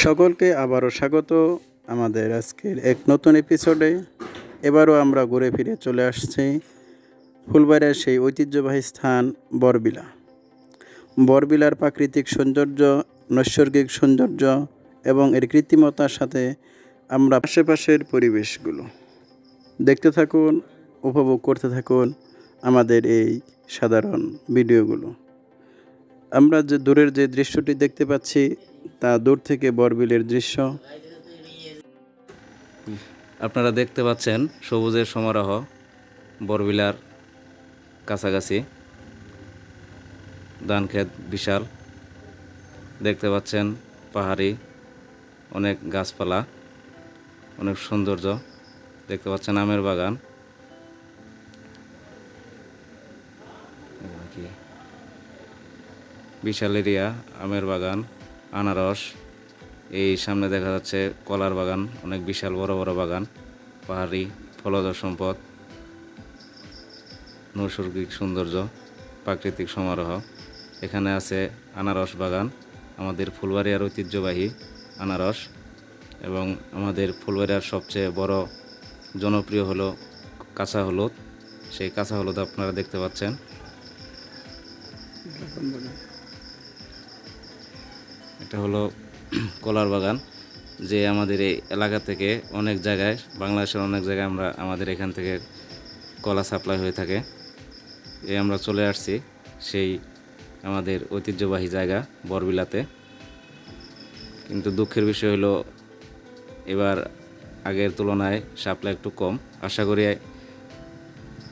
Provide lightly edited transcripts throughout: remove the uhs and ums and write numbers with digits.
সকলকে আবারও স্বাগত আমাদের আজকের এক নতুন এপিসোডে। এবারও আমরা ঘুরে ফিরে চলে আসছি ফুলবাড়িয়ার সেই ঐতিহ্যবাহী স্থান বরবিলা। বরবিলার প্রাকৃতিক সৌন্দর্য, নৈসর্গিক সৌন্দর্য এবং এর কৃত্রিমতার সাথে আমরা আশেপাশের পরিবেশগুলো দেখতে থাকুন, উপভোগ করতে থাকুন আমাদের এই সাধারণ ভিডিওগুলো। আমরা যে দূরের যে দৃশ্যটি দেখতে পাচ্ছি তা দূর থেকে বরবিলের দৃশ্য। আপনারা দেখতে পাচ্ছেন সবুজের সমারোহ বরবিলার কাছাকাছি। ধান ক্ষেত বিশাল, দেখতে পাচ্ছেন পাহাড়ি অনেক গাছপালা, অনেক সৌন্দর্য। দেখতে পাচ্ছেন আমের বাগান, বিশাল এরিয়া আমের বাগান, আনারস। এই সামনে দেখা যাচ্ছে কলার বাগান, অনেক বিশাল বড় বড় বাগান, পাহাড়ি ফলজ সম্পদ, নৈসর্গিক সৌন্দর্য, প্রাকৃতিক সমারোহ। এখানে আছে আনারস বাগান, আমাদের ফুলবাড়িয়ার ঐতিহ্যবাহী আনারস। এবং আমাদের ফুলবাড়িয়ার সবচেয়ে বড় জনপ্রিয় হলো কাঁচা হলুদ। সেই কাঁচা হলুদ আপনারা দেখতে পাচ্ছেন। এটা হলো কলার বাগান, যে আমাদের এই এলাকা থেকে অনেক জায়গায়, বাংলাদেশের অনেক জায়গায় আমাদের এখান থেকে কলা সাপ্লাই হয়ে থাকে। আমরা চলে আসছি সেই আমাদের ঐতিহ্যবাহী জায়গা বরবিলাতে। কিন্তু দুঃখের বিষয় হলো এবার আগের তুলনায় সাপ্লাই একটু কম। আশা করি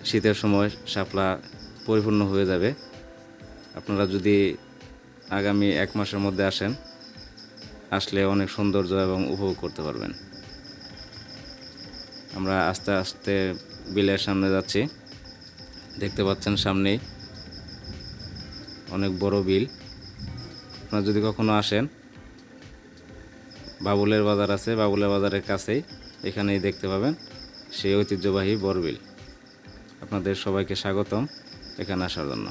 শীতের সময় সাপ্লাই পরিপূর্ণ হয়ে যাবে। আপনারা যদি আগামী 1 মাসের মধ্যে আসলে অনেক সৌন্দর্য এবং উপভোগ করতে পারবেন। আমরা আস্তে আস্তে বিলের সামনে যাচ্ছি। দেখতে পাচ্ছেন সামনেই অনেক বড় বিল। আপনারা যদি কখনো আসেন, বাবুলের বাজার আছে, বাবুলের বাজারের কাছেই এখানেই দেখতে পাবেন সেই ঐতিহ্যবাহী বরবিল। আপনাদের সবাইকে স্বাগতম এখানে আসার জন্য।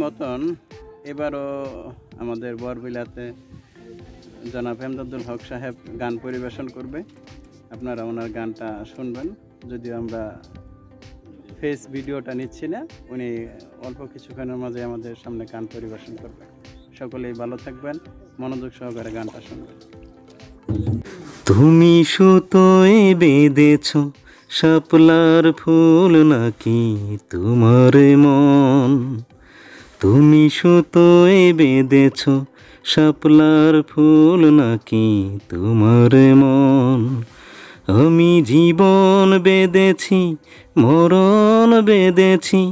মতন এবারও আমাদের বরবিলাতে জনাব হেমদাদুল হক সাহেব গান পরিবেশন করবে। আপনারা ওনার গানটা শুনবেন। যদিও আমরা ফেস ভিডিওটা নিচ্ছি না, উনি অল্প কিছুক্ষণের মাঝে আমাদের সামনে গান পরিবেশন করবেন। সকলেই ভালো থাকবেন, মনোযোগ সহকারে গানটা শুনবেন। তুমি সুতোয় বেঁধেছ শাপলার ফুল নাকি তোমার মন? তুমি সুতোয় বেঁধেছ শাপলার ফুল নাকি তোমার মন? আমি জীবন বেঁধেছি, মরণ বেঁধেছি,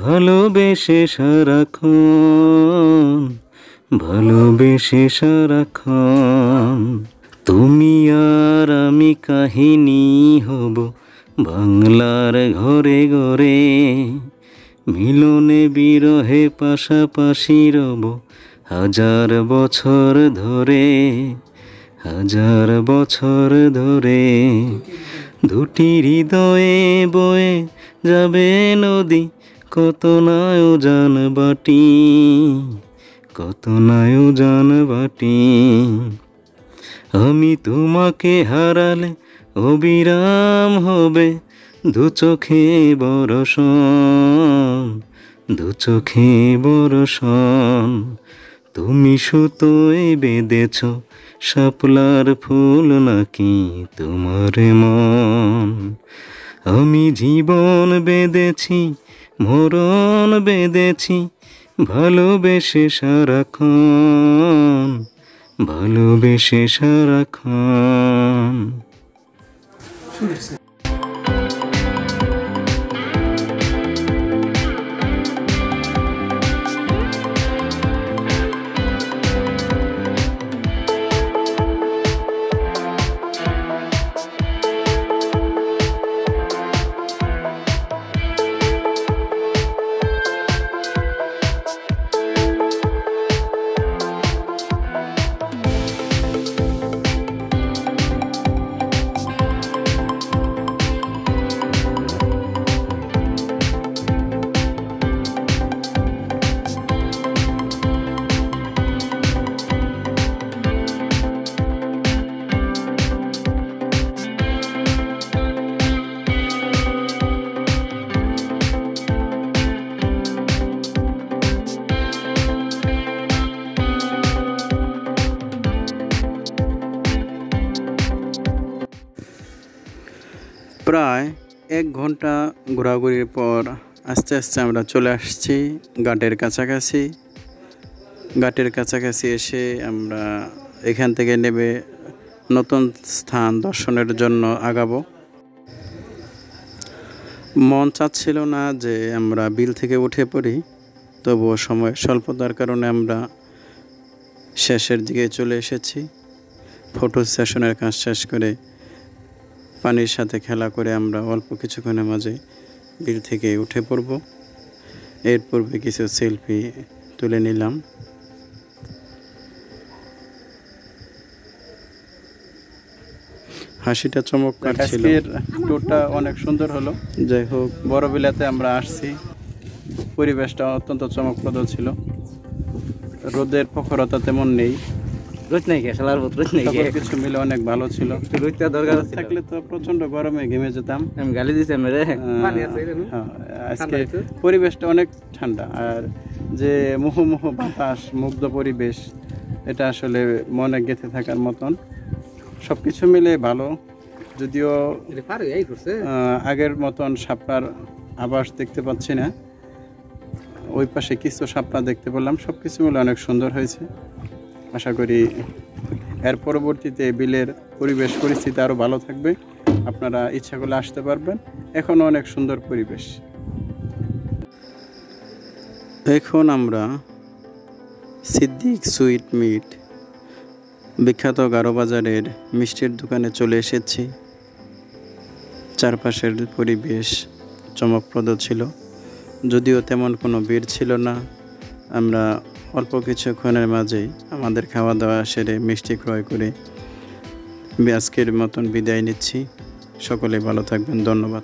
ভালোবেসে সারাক্ষণ, ভালোবেসে সারাক্ষণ। তুমি আর আমি কাহিনী হব বাংলার ঘরে ঘরে, মিলনে বিরহে পাশাপাশি রব 1000 বছর ধরে, 1000 বছর ধরে। দুটি হৃদয়ে বয়ে যাবে নদী, কত নায়োজন বাটি, কত নায়োজন বাটি। আমি তোমাকে হারালে অবিরাম হবে দু চোখে বরষণ, দু চোখে বরষণ। তুমি সুতোয় বেঁধেছ শাপলার ফুল নাকি তোমার মন? আমি জীবন বেঁধেছি, মরণ বেঁধেছি, ভালোবেসে সারাক্ষণ, ভালোবেসে সারাক্ষণ। প্রায় 1 ঘন্টা ঘোরাঘুরির পর আস্তে আস্তে আমরা চলে আসছি ঘাটের কাছাকাছি। ঘাটের কাছাকাছি এসে আমরা এখান থেকে নেমে নতুন স্থান দর্শনের জন্য আগাবো। মন চাচ্ছিল না যে আমরা বিল থেকে উঠে পড়ি, তবুও সময় স্বল্পতার কারণে আমরা শেষের দিকে চলে এসেছি। ফটো সেশনের কাজ শেষ করে পানির সাথে খেলা করে আমরা অল্প কিছুক্ষণের মাঝে বিল থেকে উঠে পড়ব। এর পূর্বে কিছু সেলফি তুলে নিলাম। হাসিটা চমৎকার ছিল। ট্যুরটা অনেক সুন্দর হলো। যাই হোক, বড়বিলাতে আমরা আসছি, পরিবেশটা অত্যন্ত চমকপ্রদ ছিল। রোদের প্রখরতা তেমন নেই, রোদ নাই কে শালার রোদ নাই কে, কিছু মিলে অনেক ভালো ছিল। রোদটা দরকার থাকলে তো প্রচন্ড গরমে ঘেমে যেতাম। আমি গালি দিছি মেরে। আজকে পরিবেশটা অনেক ঠান্ডা, আর যে মুহুমুহ বাতাস, মুগ্ধ পরিবেশ, এটা আসলে মনে গেঁথে থাকার মতন। সবকিছু মিলে ভালো, যদিও আগের মতন শাপলার আবাস দেখতে পাচ্ছি না। ওই পাশে কিছু শাপলা দেখতে পেলাম। সব কিছু মিলে অনেক সুন্দর হয়েছে। আশা করি এর পরবর্তীতে বিলের পরিবেশ পরিস্থিতি আরও ভালো থাকবে। আপনারা ইচ্ছা করলে আসতে পারবেন। এখনও অনেক সুন্দর পরিবেশ। এখন আমরা সিদ্দিক সুইট মিট বিখ্যাত গারো বাজারের মিষ্টির দোকানে চলে এসেছি। চারপাশের পরিবেশ চমকপ্রদ ছিল, যদিও তেমন কোনো ভিড় ছিল না। আমরা অল্প কিছুক্ষণের মাঝেই আমাদের খাওয়া দাওয়া সেরে মিষ্টি ক্রয় করে আজকের মতন বিদায় নিচ্ছি। সকলে ভালো থাকবেন। ধন্যবাদ।